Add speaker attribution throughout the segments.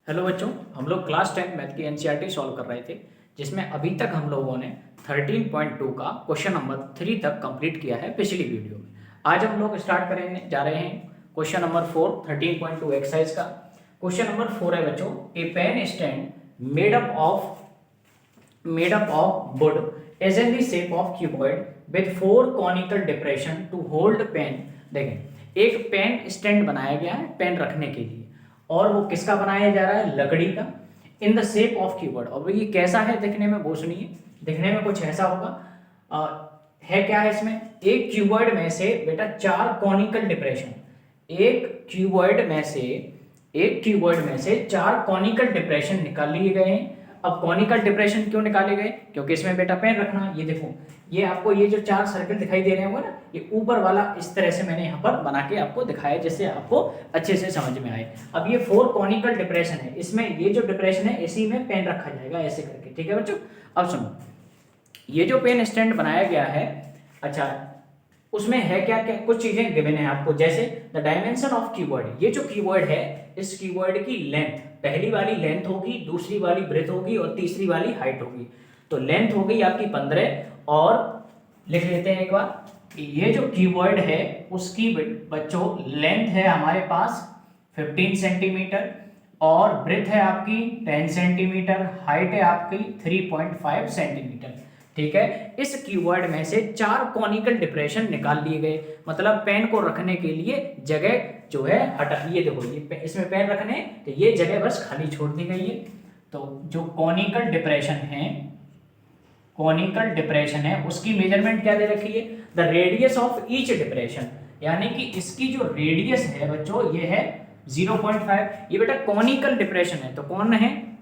Speaker 1: Hello बच्चों, हम लोग क्लास 10 मैथ की एनसीईआरटी सॉल्व कर रहे थे, जिसमें अभी तक हम लोगों ने 13.2 का क्वेश्चन नंबर 3 तक कंप्लीट किया है पिछली वीडियो में। आज हम लोग स्टार्ट करने जा रहे हैं क्वेश्चन नंबर 4 13.2 एक्सरसाइज का। क्वेश्चन नंबर 4 है बच्चों, a pen stand made up of wood is in the shape of cuboid with 4 conical depression to hold pen। देखें, एक पेन स्टैंड बनाया गया है पेन रखने के लिए, और वो किसका बनाया जा रहा है? लकड़ी का, in the shape of cuboid. और ये कैसा है दिखने में? वो सुनिए, दिखने में कुछ ऐसा होगा। है क्या है इसमें? एक क्यूबॉइड में से बेटा 4 कॉनिकल डिप्रेशन, एक क्यूबॉइड में से 4 कॉनिकल डिप्रेशन निकाल लिए गए हैं। अब कॉनिकल डिप्रेशन क्यों निकाले गए? क्योंकि इसमें बेटा पेन रखना है। ये देखो, ये आपको ये जो 4 सर्कल दिखाई दे रहे होंगे ना, ये ऊपर वाला इस तरह से मैंने यहाँ पर बना के आपको दिखाया, जिससे आपको अच्छे से समझ में आए। अब ये 4 कॉनिकल डिप्रेशन है, इसमें ये जो डिप्रेशन है इसी में पेन रखा जाएगा ऐसे करके। ठीक है बच्चों, अब सुनो, ये जो पेन स्टैंड बनाया गया है, अच्छा उसमें है क्या क्या? कुछ चीजें गिवन है आपको, जैसे द डायमेंशन ऑफ कीबोर्ड। ये जो कीबोर्ड है, इस कीबोर्ड की लेंथ, पहली वाली लेंथ होगी, दूसरी वाली ब्रेथ होगी और तीसरी वाली हाइट होगी। तो लेंथ हो गई आपकी 15, और लिख लेते हैं एक बार। ये जो कीबोर्ड है उसकी बच्चों लेंथ है हमारे पास 15 सेंटीमीटर, और ब्रेथ है आपकी 10 सेंटीमीटर, हाइट है आपकी 3.5 सेंटीमीटर। ठीक है, इस कीवर्ड में से 4 कॉनिकल डिप्रेशन निकाल लिए गए, मतलब पेन को रखने के लिए जगह जो है हटा। ये देखो, ये इसमें पेन रखने, तो ये जगह बस खाली छोड़ दी गई है। तो जो कॉनिकल डिप्रेशन है उसकी मेजरमेंट क्या दे रखी है? The radius of each depression, यानी कि इसकी जो रेडियस है बच्चों ये है 0.5। ये बेटा कॉनिकल डिप्रेशन है, तो कौन है?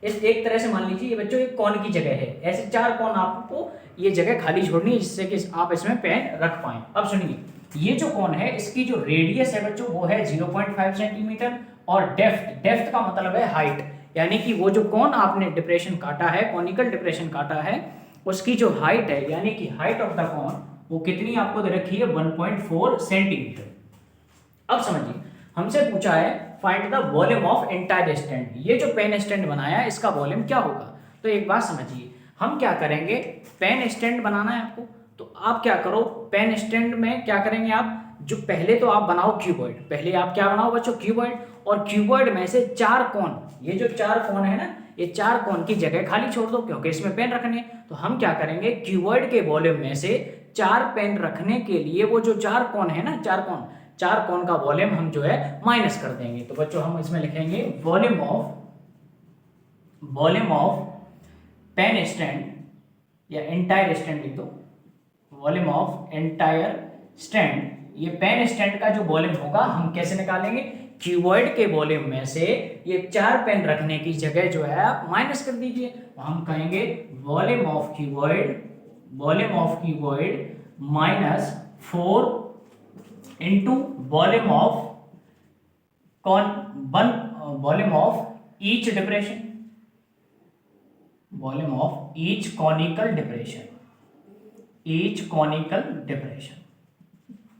Speaker 1: इस एक तरह से मान लीजिए ये बच्चों एक कॉन की जगह है, ऐसे 4 कॉन आपको ये जगह खाली छोड़नी है, जिससे कि आप इसमें पेन रख पाए। अब सुनिए, ये जो कॉन है इसकी जो रेडियस है बच्चों वो है 0.5 सेंटीमीटर, और डेप्थ का मतलब है हाइट, यानी कि वो जो कॉन आपने डिप्रेशन काटा है, कॉनिकल डिप्रेशन काटा है, उसकी जो हाइट है, यानी कि हाइट ऑफ द कॉन वो कितनी आपको दे रखी है? 1.4 सेंटीमीटर। अब समझिए, हमसे पूछा है find the volume of entire stand. ये जो पेन स्टैंड बनाया है इसका वॉल्यूम क्या होगा? तो एक बात समझिए, हम क्या करेंगे, पेन स्टैंड बनाना है आपको, तो आप क्या करो, पेन स्टैंड में क्या करेंगे आप, जो पहले तो आप बनाओ क्यूबॉइड, पहले आप क्या बनाओ बच्चों? क्यूबॉइड। और क्यूबॉइड में से 4 कोन, ये जो 4 कोन है ना, ये 4 कोन की जगह खाली छोड़ दो, क्योंकि इसमें पेन रखने। तो हम क्या करेंगे, क्यूबॉइड के वॉल्यूम में से 4 पेन रखने के लिए वो जो 4 कोन है ना, 4 कोन का वॉल्यूम हम जो है माइनस कर देंगे। तो बच्चों हम इसमें लिखेंगे वॉल्यूम ऑफ पेन स्टैंड, या एंटायर स्टैंड लिख दो, वॉल्यूम ऑफ एंटायर स्टैंड। ये पेन स्टैंड का जो वॉल्यूम होगा हम कैसे निकालेंगे? क्यूबॉइड के वॉल्यूम में से ये 4 पेन रखने की जगह जो है आप माइनस कर दीजिए। हम कहेंगे volume of cuboid minus 4 into volume of each depression, volume of each conical depression.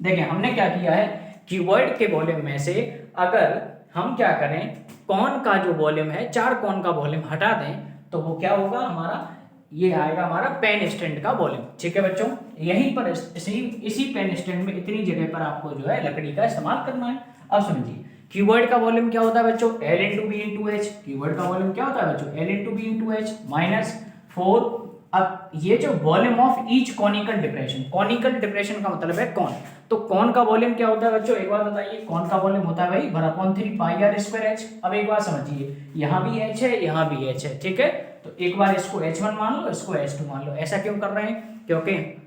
Speaker 1: देखिए हमने क्या किया है, क्यूबॉइड के वॉल्यूम में से अगर हम क्या करें, कॉन का जो वॉल्यूम है, 4 कॉन का वॉल्यूम हटा दें, तो वो क्या होगा हमारा? ये आएगा हमारा पेन स्टैंड का वॉल्यूम। ठीक है बच्चों, यहीं पर इसी पेन स्टैंड में इतनी जगह पर आपको जो है लकड़ी का इस्तेमाल करना है। अब समझिए, क्यूबॉइड का वॉल्यूम क्या होता है बच्चों? L into B into H. Cuboid का वॉल्यूम क्या होता है बच्चों? L into B into H minus 4। अब ये जो volume of each conical depression का मतलब है कॉन, तो कॉन का वॉल्यूम क्या होता है बच्चों? एक बार बताइए, कॉन का वॉल्यूम होता है भाई 1/3 पाई आर स्क्वायर एच। अब एक बार समझिए, यहाँ भी एच है, यहाँ भी एच है, ठीक है, तो एक बार इसको H1 मान लो, इसको H2 मान लो। ऐसा क्यों कर रहे हैं? क्योंकि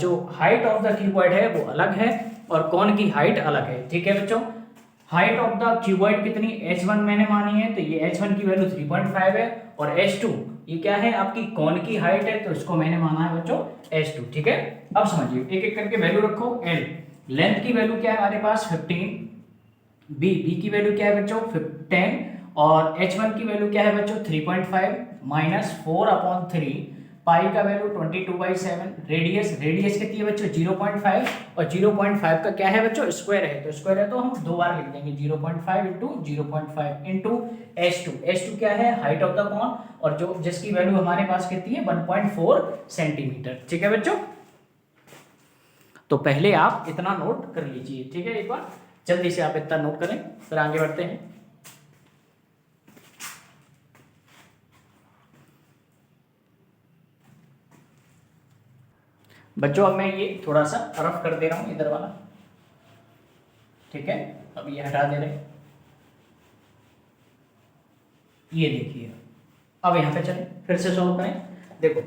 Speaker 1: जो हाइट ऑफ द क्यूबॉइड है वो अलग है और कॉन की हाइट अलग है। ठीक है बच्चों, हाइट ऑफ द क्यूबॉइड कितनी? H1 मैंने मानी है, तो ये H1 की वैल्यू 3.5 है, और H2 ये क्या है? आपकी कॉन की हाइट है, तो इसको मैंने माना है बच्चों H2। ठीक है, अब समझिए, एक एक करके वैल्यू रखो। L लेंथ की वैल्यू क्या है हमारे पास? 15। बी की वैल्यू क्या है बच्चों? 10। और H1 की वैल्यू क्या है बच्चों? 3.5 माइनस 4/3 पाई का वैल्यू 22/7, रेडियस कितनी है बच्चों 0.5, और 0.5 का क्या है बच्चों स्क्वायर है, तो स्क्वायर है तो हम दो बार लिख देंगे 0.5 इंटू 0.5 इंटू h2 क्या है हाइट ऑफ द कोन, और जो जिसकी वैल्यू हमारे पास कितनी है 1.4 सेंटीमीटर। ठीक है बच्चों, तो पहले आप इतना नोट कर लीजिए। ठीक है, एक बार जल्दी से आप इतना नोट करें, फिर आगे बढ़ते हैं। बच्चों अब मैं ये थोड़ा सा रफ कर दे रहा हूं इधर वाला। ठीक है, अब ये हटा दे रहे, ये देखिए। अब यहाँ पे चलें फिर से सॉल्व करें। देखो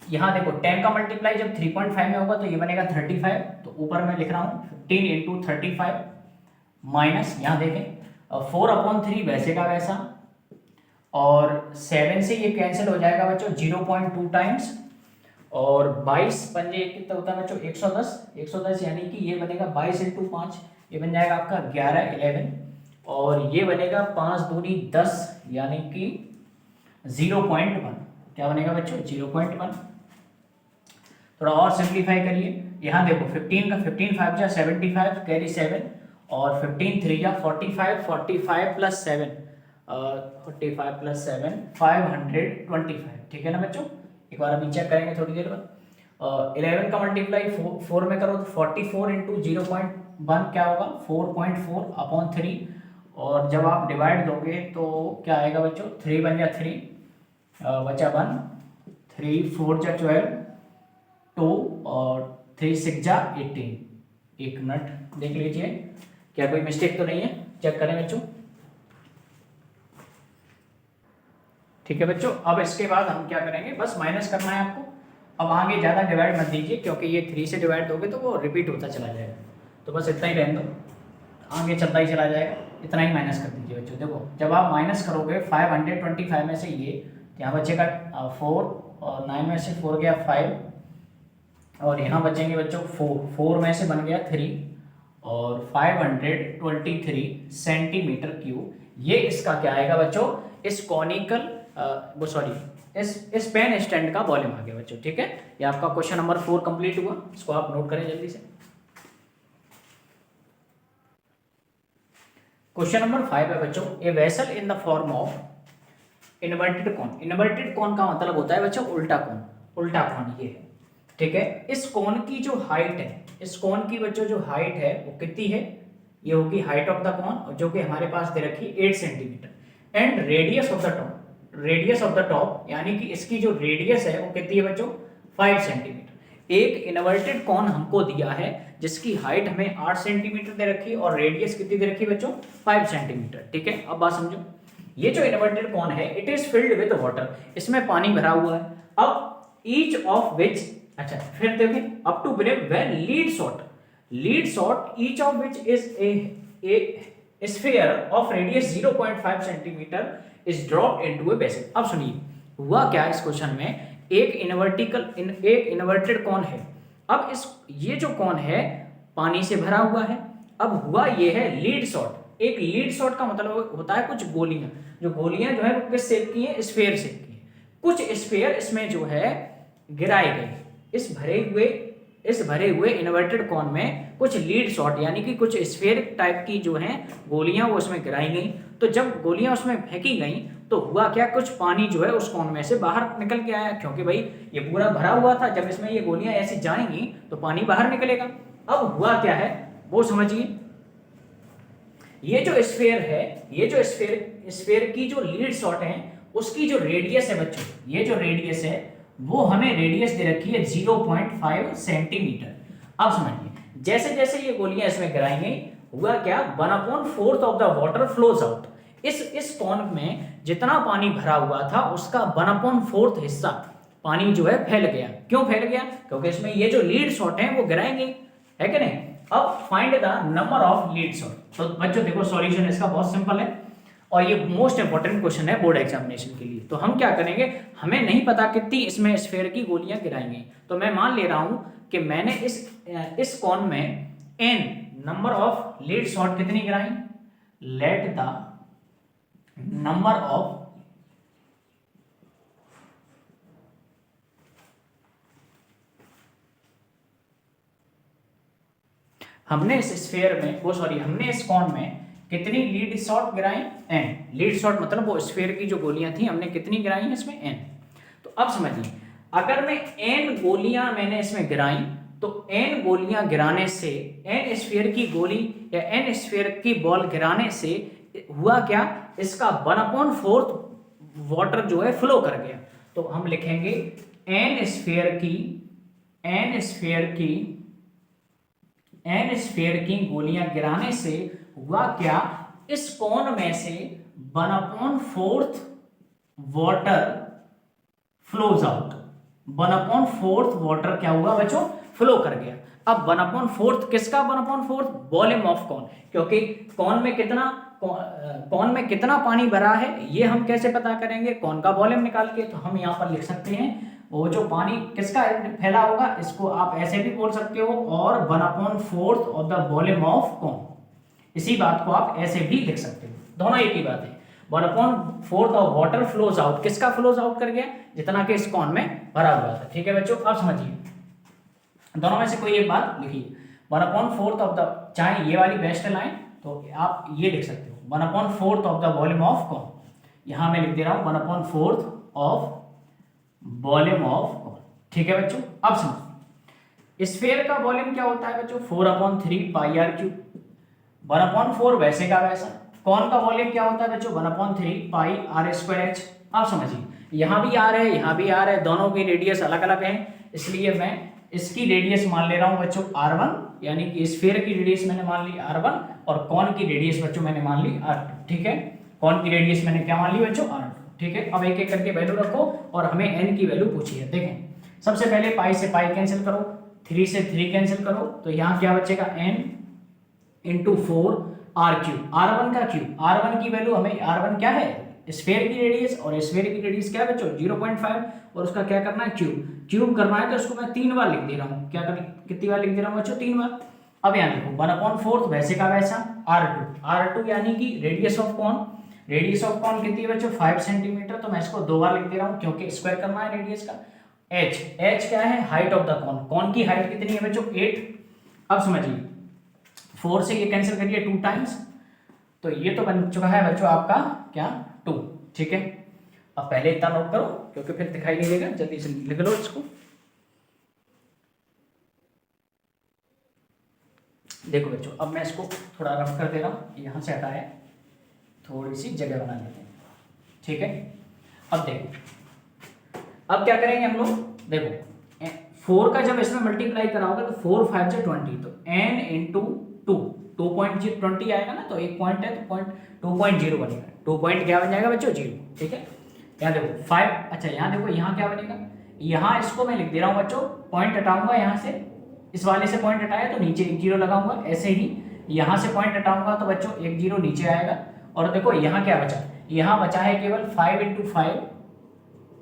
Speaker 1: यहाँ देखो 10 का मल्टीप्लाई जब 3.5 में होगा तो ये बनेगा 35, तो ऊपर मैं लिख रहा हूँ 15 इंटू 35 माइनस, यहाँ देखें 4/3 वैसे का वैसा, और 7 से ये कैंसिल हो जाएगा बच्चों 0.2 टाइम्स, और 22 पंजे कितना होता है बच्चों 110 यानी कि ये बनेगा 22 इंटू 5, ये बन जाएगा आपका 11 और ये बनेगा 5 दूनी 10 यानी कि 0.1। क्या बनेगा बच्चों 0.1। थोड़ा और सिंप्लीफाई करिए, यहाँ देखो 15 का 15 5 जा 75 कैरी 7, और 15 3 जा 45 45 प्लस 7 45 प्लस 7 525। ठीक है ना बच्चों, एक बार अभी चेक करेंगे थोड़ी देर बाद। 11 का मल्टीप्लाई 4 में करो तो 44 इंटू 0.1 क्या होगा 4.4/3, और जब आप डिवाइड दोगे तो क्या आएगा बच्चों 3 बन जा 3 बचा 1, 3 4 जा 12 2 और 3 6 जा 18। एक मिनट देख लीजिए क्या कोई मिस्टेक तो नहीं है, चेक करें बच्चों। ठीक है बच्चों, अब इसके बाद हम क्या करेंगे बस माइनस करना है आपको। अब आगे ज़्यादा डिवाइड मत दीजिए क्योंकि ये 3 से डिवाइड दोगे तो वो रिपीट होता चला जाएगा, तो बस इतना ही रहने दो, आगे चलता ही चला जाएगा, इतना ही माइनस कर दीजिए बच्चों। देखो जब आप माइनस करोगे 525 में से ये, यहाँ बचेगा 4 और 9 में से 4 गया 5, और यहाँ बचेंगे बच्चों 4 में से बन गया 3, और 523 सेंटीमीटर क्यूब। ये इसका क्या आएगा बच्चों इस कॉनिकल वो सॉरी इस पेन स्टैंड का वॉल्यूम आ गया बच्चों। ठीक है, ये आपका क्वेश्चन नंबर 4 कंप्लीट हुआ, इसको आप नोट करें जल्दी से। क्वेश्चन नंबर 5 है बच्चों, a vessel in the form of inverted cone. Inverted cone का मतलब होता है बच्चों उल्टा कॉन, उल्टा कॉन ये है। ठीक है, इस कॉन की जो हाइट है, इस कॉन की बच्चों जो हाइट है वो कितनी है, ये होगी हाइट ऑफ द कॉन, जो कि हमारे पास दे रखी 8 centimetre, and radius of the top यानी कि इसकी जो रेडियस है वो कितनी है बच्चों 5 सेंटीमीटर। एक इन्वर्टेड कॉन हमको दिया है जिसकी हाइट हमें 8 सेंटीमीटर दे रखी है और रेडियस कितनी दे रखी है बच्चों 5 सेंटीमीटर। ठीक है, अब बात समझो, ये जो इन्वर्टेड कॉन है it is filled with water, इसमें पानी भरा हुआ है। अब ईच ऑफ विच, अच्छा फिर देखें up to break when lead shot each of which is a sphere of radius 0.5 centimetre is dropped into a basin. अब सुनिए हुआ क्या इस क्वेश्चन में, एक इन्वर्टेड कॉन है। अब इस ये जो कॉन है पानी से भरा हुआ है। अब हुआ ये है लीड शॉट। एक लीड शॉट का मतलब होता है कुछ गोलियां, जो गोलियां जो है वो किस शेप की है स्फीयर शेप की है। कुछ स्फीयर इसमें जो है गिराए गए, इस भरे हुए इन्वर्टेड कॉन में कुछ लीड शॉट यानी कि कुछ स्फीयर टाइप की जो हैं गोलियां वो उसमें गिराई गई। तो जब गोलियां उसमें फेंकी गई तो हुआ क्या, कुछ पानी जो है उस कॉन में से बाहर निकल के आया, क्योंकि भाई ये पूरा भरा हुआ था, जब इसमें ये गोलियां ऐसी जाएंगी तो पानी बाहर निकलेगा। अब हुआ क्या है वो समझिए, ये जो स्फीयर है, ये जो स्फीयर की जो लीड शॉट है उसकी जो रेडियस है बच्चों, ये जो रेडियस है वो हमें रेडियस दे रखी है 0.5 सेंटीमीटर। अब समझिए जैसे जैसे ये गोलियां इसमें गिराई गई हुआ क्या, 1/4 of the water flows out. इस कॉन में जितना पानी भरा हुआ था उसका 1/4 हिस्सा पानी जो है फैल गया। क्यों फैल गया, क्योंकि इसमें ये जो लीड शॉट है वो गिराएंगे, है कि नहीं। अब find the number of lead shot. तो बच्चों देखो सॉल्यूशन इसका बहुत सिंपल है और ये मोस्ट इंपॉर्टेंट क्वेश्चन है बोर्ड एग्जामिनेशन के लिए। तो हम क्या करेंगे, हमें नहीं पता कितनी इसमें स्फीयर की गोलियां गिराएंगे, तो मैं मान ले रहा हूं कि मैंने इस कॉन में n number of lead shot कितनी गिराई, लेट द नंबर ऑफ हमने इस स्फीयर में हमने इस कॉन में कितनी लीड शॉट गिराई, एन। लीड शॉट मतलब वो स्फीयर की जो गोलियां थी हमने कितनी गिराई है इसमें, एन। तो अब समझिए, अगर मैं एन गोलियां मैंने इसमें गिराई तो एन गोलियां गिराने से, एन स्फीयर की गोली या एन स्फीयर की बॉल गिराने से हुआ क्या, इसका 1/4 वाटर जो है फ्लो कर गया। तो हम लिखेंगे एन स्फीयर की गोलियां गिराने से हुआ क्या, इस कोन में से 1/4 वाटर फ्लोज आउट। 1/4 वाटर क्या हुआ बच्चों, फ्लो कर गया। अब 1/4 किसका 1/4, वॉल्यूम ऑफ कॉन, क्योंकि कॉन में कितना पानी भरा है ये हम कैसे पता करेंगे, कॉन का वॉल्यूम निकाल के। तो हम यहाँ पर लिख सकते हैं वो जो पानी किसका फैला होगा, इसको आप ऐसे भी बोल सकते हो, और 1/4 of the volume of cone. इसी बात को आप ऐसे भी लिख सकते हो, दोनों एक ही बात है। 1/4 ऑफ वाटर फ्लोज आउट, किसका फ्लोज आउट कर गया, जितना कि इस कॉन में भरा हुआ था। ठीक है बच्चों, अब समझिए, दोनों में से कोई एक बात लिखिए। 1/4 ऑफ द, चाहे ये वाली बेस्ट लाइन तो आप ये लिख सकते हो 1/4 of the volume of cone. यहां मैं लिख दे रहा हूं 1/4 ऑफ वॉल्यूम ऑफ कॉन। ठीक है बच्चों, अब समझिए, स्फीयर का वॉल्यूम क्या होता है बच्चों, 4/3 पाई आर क्यूब। 1/4 वैसे का वैसा। कॉन का वॉल्यूम क्या होता है बच्चों, 1/3 पाई आर स्क्वायर एच। अब समझिए, यहां भी आर है, यहां भी आर है, दोनों की रेडियस अलग अलग है, इसलिए मैं इसकी रेडियस मान ले रहा हूं बच्चों r1, यानी कि स्फीयर की रेडियस मैंने मान ली r1 और कॉन की रेडियस बच्चों मैंने मान ली r2। ठीक है, कॉन की रेडियस मैंने क्या मान ली बच्चों, r2। ठीक है, अब एक एक करके वैल्यू रखो और हमें n की वैल्यू पूछी है। देखें, सबसे पहले पाई से पाई कैंसिल करो, 3 से 3 कैंसिल करो, तो यहाँ क्या बचेगा, n into 4 r cube, r1 का क्यूब। r1 की वैल्यू हमें, r1 क्या है, स्फीयर की रेडियस, और स्फीयर की रेडियस क्या है बच्चों 0.5, और उसका क्या करना है, क्यूब करना है, तो इसको मैं 3 बार लिख दे रहा हूँ। क्या कर, कितनी बार लिख दे रहा हूँ बच्चों, 3 बार। अब यहाँ देखो 1/4 वैसे का वैसा, r2 यानी कि radius of cone. Radius of cone कितनी है बच्चों, 5 सेंटीमीटर, तो मैं इसको 2 बार लिख दे रहा हूँ क्योंकि स्क्वायर करना है रेडियस का। h क्या है, height of the cone. Cone की हाइट कितनी है बच्चों, 8। अब समझिए, 4 से ये कैंसिल करिए 2 टाइम्स, तो ये तो बन चुका है बच्चों आपका क्या, 2। ठीक है, अब पहले इतना नोट करो क्योंकि फिर दिखाई नहीं देगा, जल्दी से लिख लो इसको। देखो बच्चों, अब मैं इसको थोड़ा रफ कर दे रहा हूँ, यहाँ से हटाया, थोड़ी सी जगह बना लेते हैं। ठीक है, अब देखो, अब क्या करेंगे हम लोग, देखो 4 का जब इसमें मल्टीप्लाई करा होगा तो 4 5 से 20, तो n इंटू 2.20 आएगा ना, तो एक पॉइंट है तो पॉइंट 2.0 बनेगा। 2 पॉइंट क्या बन जाएगा बच्चों, 0। ठीक है, यहाँ देखो 5, अच्छा यहाँ देखो, यहाँ क्या बनेगा, यहाँ इसको मैं लिख दे रहा हूँ बच्चों, पॉइंट हटाऊंगा यहाँ से, इस वाले से पॉइंट हटाया तो नीचे 1 0 लगाऊंगा, ऐसे ही यहाँ से पॉइंट हटाऊंगा तो बच्चों 1 0 नीचे आएगा। और देखो यहाँ क्या बचा, यहाँ बचा है केवल 5 × 5,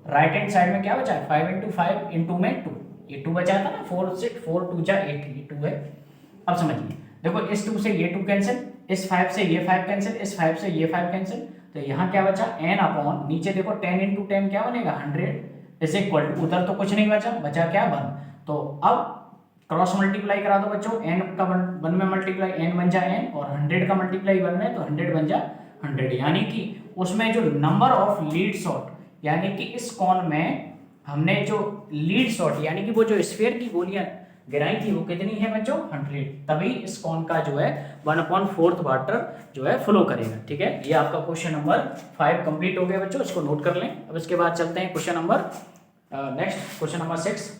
Speaker 1: राइट हैंड साइड में क्या बचा है, 5 × 5 इंटू में 2, ये 2 बचा था ना, 4 से 4 2 जा 8, ये 2 है। अब समझिए, देखो इस 2 से ये 2 कैंसिल, इस 5 से ये 5 कैंसिल, इस 5 से ये 5 कैंसिल, तो यहाँ क्या बचा, n अपॉन, नीचे देखो 10 × 10 क्या बनेगा, 100 इज इक्वल टू, उधर तो कुछ नहीं बचा, बचा क्या 1। तो अब क्रॉस मल्टीप्लाई करा दो बच्चों, n का 1 में मल्टीप्लाई, n बन जा n, और 100 का मल्टीप्लाई 1 में, तो 100 बन जा 100, यानी कि उसमें जो नंबर ऑफ लीड शॉट, यानी कि इस कॉन में हमने जो लीड शॉट, यानी कि वो जो स्फीयर की गोलियां गिराई थी वो कितनी है बच्चों, 100, तभी इस कॉन का जो है 1/4 वाटर जो है फ्लो करेगा। ठीक है, ये आपका क्वेश्चन नंबर 5 कंप्लीट हो गया बच्चों, इसको नोट कर लें। अब इसके बाद चलते हैं question number next, question number 6।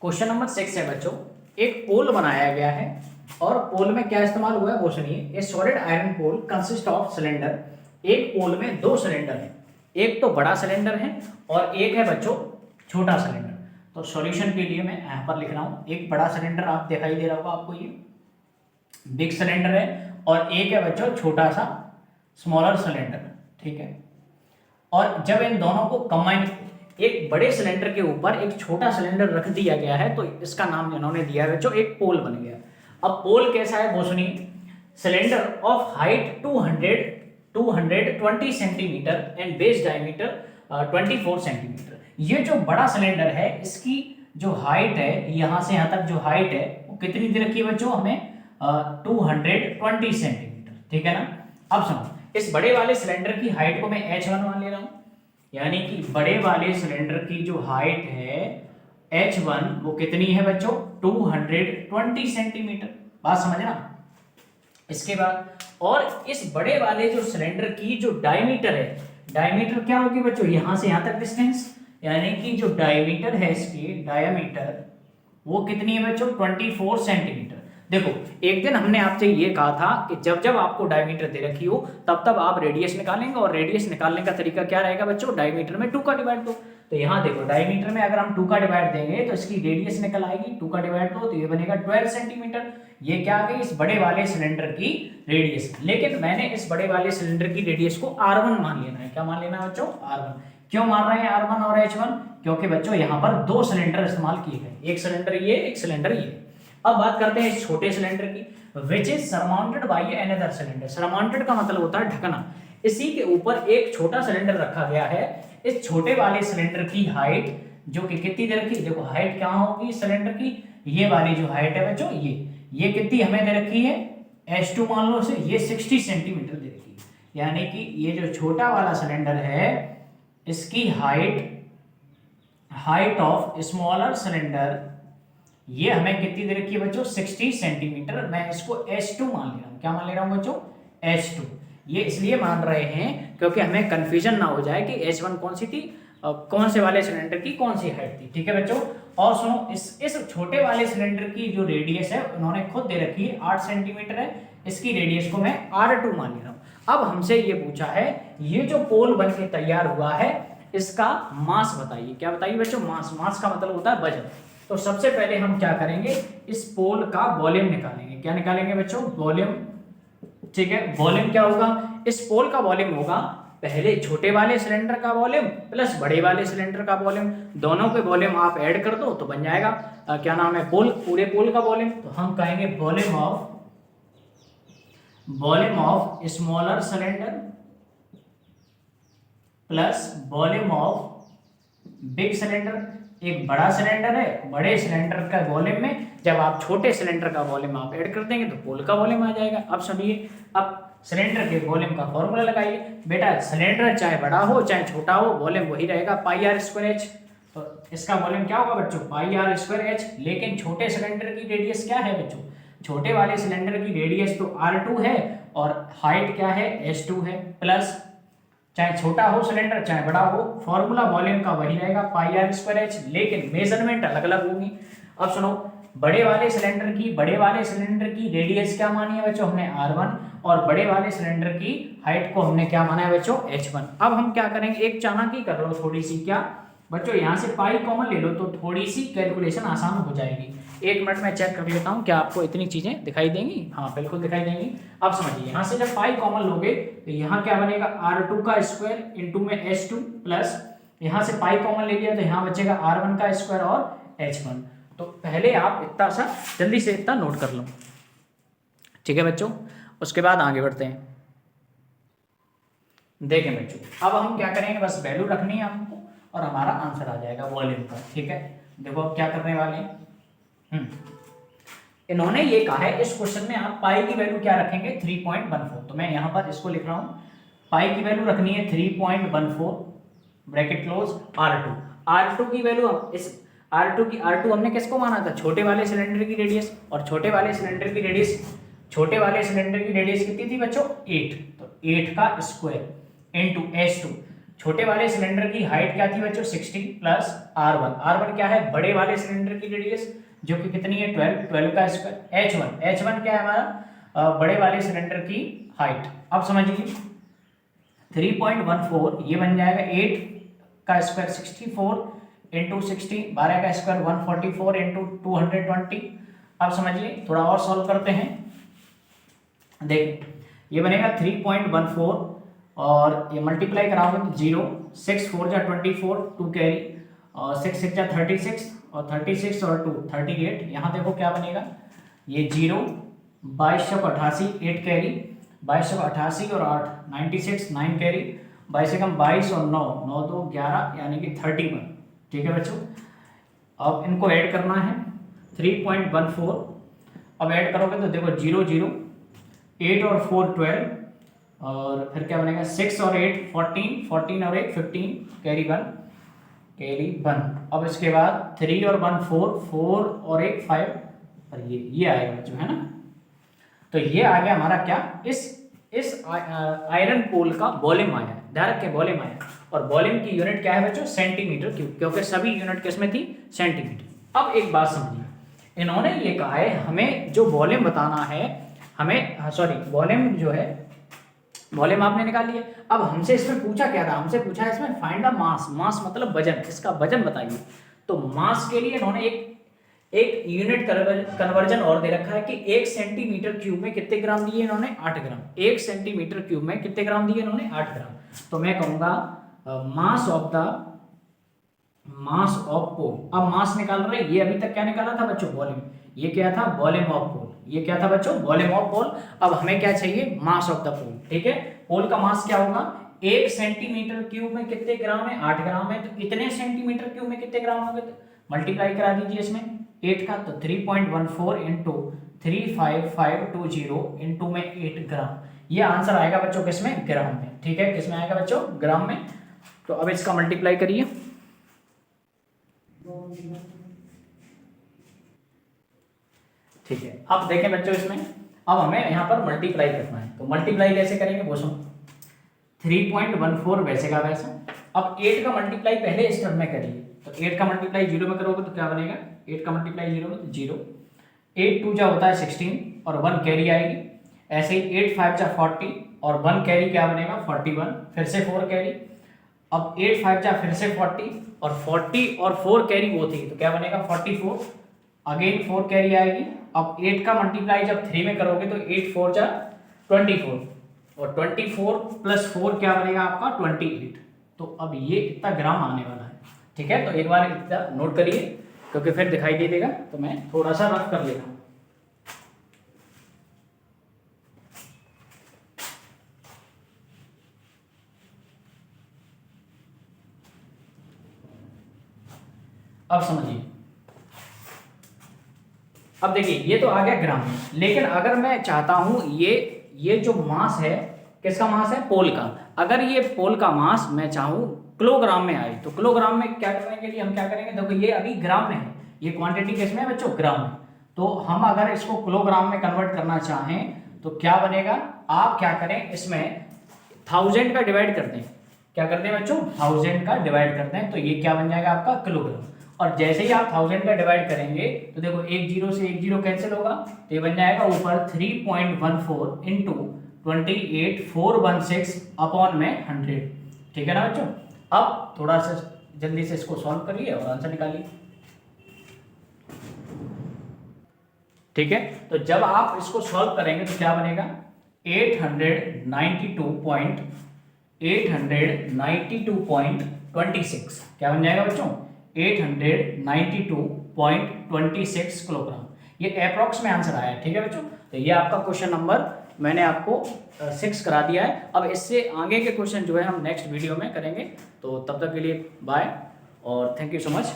Speaker 1: Question number 6 है बच्चों, एक पोल बनाया गया है और पोल में क्या इस्तेमाल हुआ है वो सुनिए। A solid iron pole consist of cylinder, एक पोल में 2 सिलेंडर हैं, एक तो बड़ा सिलेंडर है और एक है बच्चों छोटा सिलेंडर। तो सॉल्यूशन के लिए मैं यहाँ पर लिख रहा हूँ, एक बड़ा सिलेंडर आप दिखाई दे रहा होगा आपको, ये बिग सिलेंडर है, और एक है बच्चों छोटा सा स्मॉलर सिलेंडर। ठीक है, और जब इन दोनों को कंबाइन, एक बड़े सिलेंडर के ऊपर एक छोटा सिलेंडर रख दिया गया है, तो इसका नाम इन्होंने दिया है बच्चों एक पोल बन गया। अब पोल कैसा है वो सुनिए, cylinder of height 220 centimetre and base diameter 24 centimetre. ये जो बड़ा सिलेंडर है इसकी जो हाइट है यहाँ से यहाँ तक जो हाइट है वो कितनी दे रखी है बच्चों, हमें 220 सेंटीमीटर, ठीक है ना। अब सुनो, इस बड़े वाले सिलेंडर की हाइट को मैं H1 मान ले रहा हूँ, यानी कि बड़े वाले सिलेंडर की जो हाइट है H1 वो कितनी है बच्चों, 220 सेंटीमीटर। बात समझना। इसके बाद और इस बड़े वाले जो सिलेंडर की जो डायमीटर है, डायमीटर क्या होगी बच्चों, यहां से यहां तक डिस्टेंस, यानी कि जो डायमीटर है इसकी डायमीटर वो कितनी है बच्चों, 24 सेंटीमीटर। देखो एक दिन हमने आपसे ये कहा था कि जब जब आपको डायमीटर दे रखी हो तब तब आप रेडियस निकालेंगे, और रेडियस निकालने का तरीका क्या रहेगा बच्चों, डायमीटर में 2 का डिवाइड दो। तो यहाँ देखो डायमीटर में अगर हम 2 का डिवाइड देंगे तो इसकी रेडियस निकल आएगी, 2 का डिवाइड दो तो ये बनेगा 12 सेंटीमीटर। ये क्या आ गई, इस बड़े वाले सिलेंडर की रेडियस। लेकिन मैंने इस बड़े वाले सिलेंडर की रेडियस को R1 मान लेना है। क्या मान लेना है बच्चों, R1। क्यों मान रहे हैं R1 और H1, क्योंकि बच्चों यहाँ पर 2 सिलेंडर इस्तेमाल किए गए, एक सिलेंडर ये, एक सिलेंडर ये। अब बात करते हैं इस छोटे सिलेंडर की, which is surmounted by another cylinder. Surmounted का मतलब होता है ढकना। इसी के ऊपर एक छोटा सिलेंडर रखा गया है। इस छोटे वाले सिलेंडर की हाइट जो कि कितनी दे रखी है, देखो हाइट क्या होगी सिलेंडर की, ये वाली जो हाइट है बच्चों ये कितनी हमें दे रखी है, H2 मान लो से, ये 60 सेंटीमीटर दे रखी है। यानी कि ये जो छोटा वाला सिलेंडर है इसकी हाइट ऑफ स्मॉलर सिलेंडर ये हमें कितनी दे रखी है बच्चों, 60 सेंटीमीटर। मैं इसको H2 मान ले रहा हूँ। क्या मान ले रहा हूँ बच्चों, H2। ये इसलिए मान रहे हैं क्योंकि हमें कंफ्यूजन ना हो जाए कि H1 कौन सी थी, कौन से वाले सिलेंडर की कौन सी हाइट थी, ठीक है बच्चों। और सुनो, इस छोटे वाले सिलेंडर की जो रेडियस है उन्होंने खुद दे रखी है 8 सेंटीमीटर है। इसकी रेडियस को मैं R2 मान ले रहा हूँ। अब हमसे ये पूछा है ये जो पोल बन के तैयार हुआ है इसका मास बताइए। क्या बताइए बच्चों, मास का मतलब होता है वजन। तो सबसे पहले हम क्या करेंगे, इस पोल का वॉल्यूम निकालेंगे। क्या निकालेंगे बच्चों, वॉल्यूम, ठीक है। वॉल्यूम क्या होगा, इस पोल का वॉल्यूम होगा पहले छोटे वाले सिलेंडर का वॉल्यूम प्लस बड़े वाले सिलेंडर का वॉल्यूम, दोनों के वॉल्यूम आप ऐड कर दो तो बन जाएगा क्या नाम है, पोल, पूरे पोल का वॉल्यूम। तो हम कहेंगे volume of smaller cylinder plus volume of big cylinder. एक बड़ा सिलेंडर है, बड़े सिलेंडर का वॉल्यूम में जब आप छोटे सिलेंडर का वॉल्यूम आप ऐड कर देंगे तो पोल का वॉल्यूम आ जाएगा। अब सुनिए, अब सिलेंडर के वॉल्यूम का फॉर्मूला लगाइए। बेटा सिलेंडर चाहे बड़ा हो चाहे छोटा हो वॉल्यूम वही रहेगा, पाई आर स्क्वायर एच। तो इसका वॉल्यूम क्या होगा बच्चों, पाई आर स्क्वायर एच। लेकिन छोटे सिलेंडर की रेडियस क्या है बच्चों, छोटे वाले सिलेंडर की रेडियस तो R2 है और हाइट क्या है, H2 है। प्लस चाहे छोटा हो सिलेंडर चाहे बड़ा हो, फॉर्मूला वॉल्यूम का वही रहेगा, पाई आर स्क्वायर एच, लेकिन मेजरमेंट अलग अलग होगी। अब सुनो, बड़े वाले सिलेंडर की रेडियस क्या मानी है बच्चों, हमने R1, और बड़े वाले सिलेंडर की हाइट को हमने क्या माना है बच्चों, H1। अब हम क्या करेंगे, एक चालाकी कर लो थोड़ी सी, क्या बच्चों यहाँ से पाई कॉमन ले लो तो थोड़ी सी कैलकुलेशन आसान हो जाएगी। 1 मिनट में चेक कर लेता हूँ क्या आपको इतनी चीजें दिखाई देंगी। हाँ बिल्कुल दिखाई देंगी। अब समझिए, यहाँ से जब पाई कॉमन लोगे तो यहाँ क्या बनेगा, R2 का स्क्वायर इंटू में H2 प्लस यहाँ से पाई कॉमन ले लिया तो यहाँ बचेगा R1 का स्क्वायर और H1। तो पहले आप इतना सा जल्दी से इतना नोट कर लो, ठीक है बच्चों। उसके बाद आगे बढ़ते हैं। देखें बच्चों, अब हम क्या करेंगे, बस वैल्यू रखनी है हमको और हमारा आंसर आ जाएगा वॉल्यूम का, ठीक है। देखो अब क्या करने वाले हैं, इन्होंने ये कहा है इस क्वेश्चन में आप पाई की वैल्यू क्या रखेंगे, 3.14। तो मैं यहाँ पर इसको लिख रहा हूँ, पाई की वैल्यू रखनी है 3.14 ब्रैकेट क्लोज R2 की वैल्यू, इस R2 हमने किसको माना था, छोटे वाले सिलेंडर की रेडियस, और छोटे वाले सिलेंडर की रेडियस कितनी थी बच्चों, 8। तो 8 का स्क्वायर इनटू H2। छोटे वाले सिलेंडर की हाइट क्या थी बच्चों, 60 प्लस R1 क्या है, बड़े वाले सिलेंडर की रेडियस जो कि कितनी है, 12 का स्क्वायर। H1 क्या है हमारा, बड़े वाले सिलेंडर की हाइट। अब समझिए 3.14 ये बन जाएगा 8 का स्क्वायर 64 इंटू 60, 12 का स्क्वायर 144 इंटू 220। अब समझिए थोड़ा और सॉल्व करते हैं। देखिए ये बनेगा 3.14 और ये मल्टीप्लाई कराओगे तो 0, 6 4 जा 24, 2 कैरी, और 6 6 जा 36, और 36 और 2 38। यहाँ देखो क्या बनेगा, ये 0, 2288 8 कैरी, 2288 और 8 96 9 कैरी, 22 से कम 22 और 9, 9 2 11 यानी कि 31। ठीक है बच्चों, अब इनको ऐड करना है 3.14। अब ऐड करोगे तो देखो 0 0, 8 और 4 12, और फिर क्या बनेगा 6 और 8 14, 14 और 8 15, कैरी 1, कैरी 1। अब इसके बाद 3 और 1 4, 4 और 1 5, और ये आएगा बच्चों, है ना। तो ये आ गया हमारा क्या, इस आयरन पोल का वॉल्यूम आया, ध्यान रखें वॉल्यूम आया। और वॉल्यूम की यूनिट क्या है बच्चों, सेंटीमीटर क्यूब, क्योंकि सभी यूनिट किसमें थी, सेंटीमीटर। अब एक बात समझिए, इन्होंने ये कहा है हमें जो वॉल्यूम बताना है, हमें सॉरी वॉल्यूम जो है, वॉल्यूम आपने निकाल लिया। अब हमसे इसमें पूछा क्या था, हमसे पूछा है इसमें फाइंड द मास, मास मतलब वजन, इसका वजन बताइए। तो मास के लिए इन्होंने एक यूनिट कन्वर्जन और दे रखा है कि 1 सेंटीमीटर क्यूब में कितने ग्राम दिए इन्होंने, 8 ग्राम। 1 सेंटीमीटर क्यूब में कितने ग्राम दिए इन्होंने, 8 ग्राम। तो मैं कहूंगा मास ऑफ पोल। अब मास निकाल रहे, ये अभी तक क्या निकाला था बच्चों, वॉल्यूम। ये क्या था, वॉल्यूम ऑफ पोल। ये क्या था बच्चों, वॉल्यूम ऑफ पोल। अब हमें क्या चाहिए, मास ऑफ द पोल। ठीक है, पोल का मास क्या होगा, 1 सेंटीमीटर क्यूब में कितने ग्राम है, 8 ग्राम है। तो इतने सेंटीमीटर क्यूब में कितने ग्राम होंगे, तो मल्टीप्लाई करा दीजिए इसमें 8 का, तो 3.14 इंटू 35520 इंटू में 8 ग्राम। ये आंसर आएगा बच्चों किसमें, ग्राम में। ठीक है, किसमें आएगा बच्चों, ग्राम में। तो अब इसका मल्टीप्लाई करिए, ठीक है। अब देखें बच्चों इसमें, अब हमें यहाँ पर मल्टीप्लाई करना है। तो मल्टीप्लाई कैसे करेंगे वो सुनो, 3.14 वैसे का वैसा। अब 8 का मल्टीप्लाई पहले इस टर्म में करिए, तो 8 का मल्टीप्लाई 0 में करोगे तो क्या बनेगा, 8 का मल्टीप्लाई 0 में तो 0, 8 2 जा होता है 16 और 1 कैरी आएगी। ऐसे ही 8 5 जा 40 और 1 कैरी क्या बनेगा 41, फिर से 4 कैरी। अब 8 5 जा फिर से 40 और 40 और 4 कैरी वो थी, तो क्या बनेगा 44, अगेन 4 कैरी आएगी। अब 8 का मल्टीप्लाई जब 3 में करोगे तो 8 4 जा 24 और 24 प्लस 4 क्या बनेगा आपका 28। तो अब ये इतना ग्राम आने वाला है। ठीक है, तो एक बार इतना नोट करिए क्योंकि फिर दिखाई दे देगा, तो मैं थोड़ा सा रफ कर लेता हूँ। अब समझिए, अब देखिए ये तो आ गया ग्राम में, लेकिन अगर मैं चाहता हूं ये जो मास है, किसका मास है, पोल का। अगर ये पोल का मास मैं चाहूं किलोग्राम में आए, तो किलोग्राम में क्या करने के लिए हम क्या करेंगे, देखो ये अभी ग्राम में है, ये क्वांटिटी किसमें है बच्चों, ग्राम में। तो हम अगर इसको किलोग्राम में कन्वर्ट करना चाहें तो क्या बनेगा, आप क्या करें, इसमें 1000 का डिवाइड कर दें। क्या करते हैं बच्चों, 1000 का डिवाइड करते हैं, तो ये क्या बन जाएगा आपका किलोग्राम। और जैसे ही आप 1000 का डिवाइड करेंगे तो देखो एक जीरो से एक जीरो कैंसिल होगा, तो ये बन जाएगा ऊपर 3.14 इंटू 28416 अपॉन में 100। ठीक है ना बच्चों। अब थोड़ा सा जल्दी से इसको सॉल्व करिए और आंसर निकालिए। ठीक है, तो जब आप इसको सॉल्व करेंगे तो क्या बनेगा 892.26 क्या बन जाएगा बच्चों, 892.26 किलोग्राम। ये अप्रॉक्स में आंसर आया है। ठीक है बच्चों, तो ये आपका क्वेश्चन नंबर मैंने आपको 6 करा दिया है। अब इससे आगे के क्वेश्चन जो है हम नेक्स्ट वीडियो में करेंगे। तो तब तक के लिए बाय और थैंक यू सो मच।